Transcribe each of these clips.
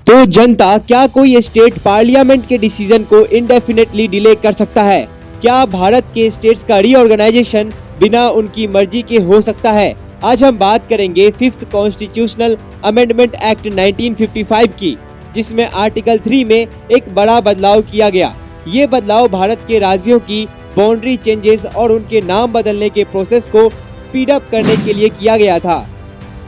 तो जनता, क्या कोई स्टेट पार्लियामेंट के डिसीजन को इंडेफिनेटली डिले कर सकता है? क्या भारत के स्टेट्स का रीऑर्गेनाइजेशन बिना उनकी मर्जी के हो सकता है? आज हम बात करेंगे 5th कॉन्स्टिट्यूशनल अमेंडमेंट एक्ट 1955 की, जिसमें आर्टिकल 3 में एक बड़ा बदलाव किया गया। ये बदलाव भारत के राज्यों की बाउंड्री चेंजेस और उनके नाम बदलने के प्रोसेस को स्पीड अप करने के लिए किया गया था।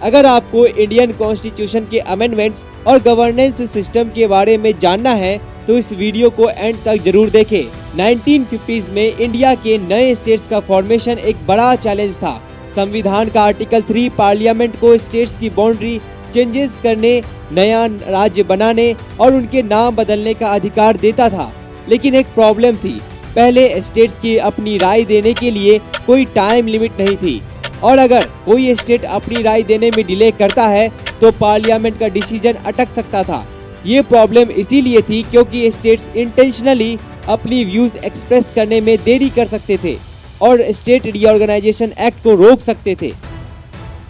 अगर आपको इंडियन कॉन्स्टिट्यूशन के अमेंडमेंट्स और गवर्नेंस सिस्टम के बारे में जानना है तो इस वीडियो को एंड तक जरूर देखें। 1950s में इंडिया के नए स्टेट्स का फॉर्मेशन एक बड़ा चैलेंज था। संविधान का आर्टिकल 3 पार्लियामेंट को स्टेट्स की बाउंड्री चेंजेस करने, नया राज्य बनाने और उनके नाम बदलने का अधिकार देता था। लेकिन एक प्रॉब्लम थी, पहले स्टेट्स की अपनी राय देने के लिए कोई टाइम लिमिट नहीं थी, और अगर कोई स्टेट अपनी राय देने में डिले करता है तो पार्लियामेंट का डिसीजन अटक सकता था। ये प्रॉब्लम इसीलिए थी क्योंकि स्टेट्स इंटेंशनली अपनी व्यूज एक्सप्रेस करने में देरी कर सकते थे और स्टेट रीऑर्गेनाइजेशन एक्ट को रोक सकते थे।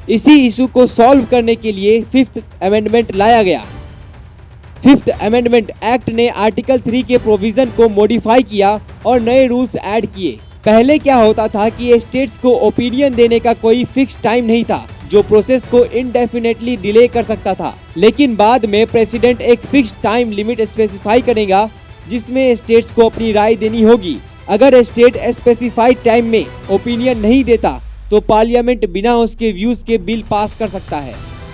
इसी इशू को सॉल्व करने के लिए 5th अमेंडमेंट लाया गया। 5th अमेंडमेंट एक्ट ने आर्टिकल 3 के प्रोविजन को मॉडिफाई किया और नए रूल्स ऐड किए। पहले क्या होता था कि स्टेट्स को ओपिनियन देने का कोई फिक्स टाइम नहीं था, जो प्रोसेस को इंडेफिनेटली डिले कर सकता था। लेकिन बाद में प्रेसिडेंट एक फिक्स टाइम लिमिट स्पेसिफाई करेगा जिसमें स्टेट्स को अपनी राय देनी होगी। अगर स्टेट स्पेसिफाइड टाइम में ओपिनियन नहीं देता तो पार्लियामेंट बिना उसके व्यूज के बिल पास कर सकता है।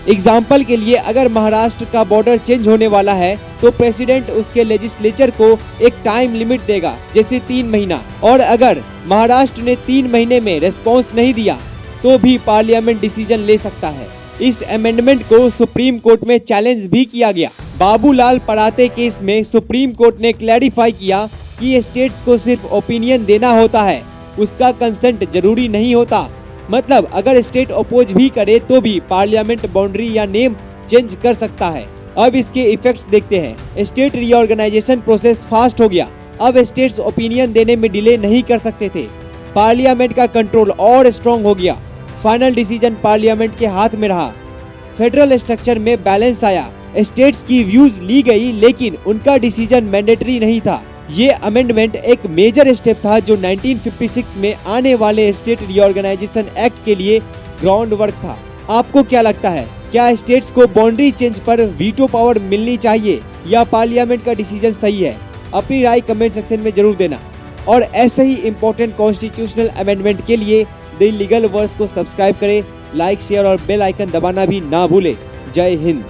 एग्जाम्पल के लिए, अगर महाराष्ट्र का बॉर्डर चेंज होने वाला है तो प्रेसिडेंट उसके लेजिस्लेचर को एक टाइम लिमिट देगा, जैसे 3 महीना, और अगर महाराष्ट्र ने 3 महीने में रेस्पॉन्स नहीं दिया तो भी पार्लियामेंट डिसीजन ले सकता है। इस अमेंडमेंट को सुप्रीम कोर्ट में चैलेंज भी किया गया। बाबूलाल पराते केस में सुप्रीम कोर्ट ने क्लैरिफाई किया कि स्टेट्स को सिर्फ ओपिनियन देना होता है, उसका कंसेंट जरूरी नहीं होता। मतलब अगर स्टेट अपोज भी करे तो भी पार्लियामेंट बाउंड्री या नेम चेंज कर सकता है। अब इसके इफेक्ट्स देखते हैं। स्टेट रीऑर्गेनाइजेशन प्रोसेस फास्ट हो गया। अब स्टेट्स ओपिनियन देने में डिले नहीं कर सकते थे। पार्लियामेंट का कंट्रोल और स्ट्रॉन्ग हो गया। फाइनल डिसीजन पार्लियामेंट के हाथ में रहा। फेडरल स्ट्रक्चर में बैलेंस आया। स्टेट्स की व्यूज ली गई लेकिन उनका डिसीजन मैंडेटरी नहीं था। ये अमेंडमेंट एक मेजर स्टेप था जो 1956 में आने वाले स्टेट रीऑर्गेनाइजेशन एक्ट के लिए ग्राउंड वर्क था। आपको क्या लगता है, क्या स्टेट्स को बाउंड्री चेंज पर वीटो पावर मिलनी चाहिए या पार्लियामेंट का डिसीजन सही है? अपनी राय कमेंट सेक्शन में जरूर देना। और ऐसे ही इंपॉर्टेंट कॉन्स्टिट्यूशनल अमेंडमेंट के लिए द लीगल वर्स को सब्सक्राइब करें, लाइक, शेयर और बेल आइकन दबाना भी ना भूले। जय हिंद।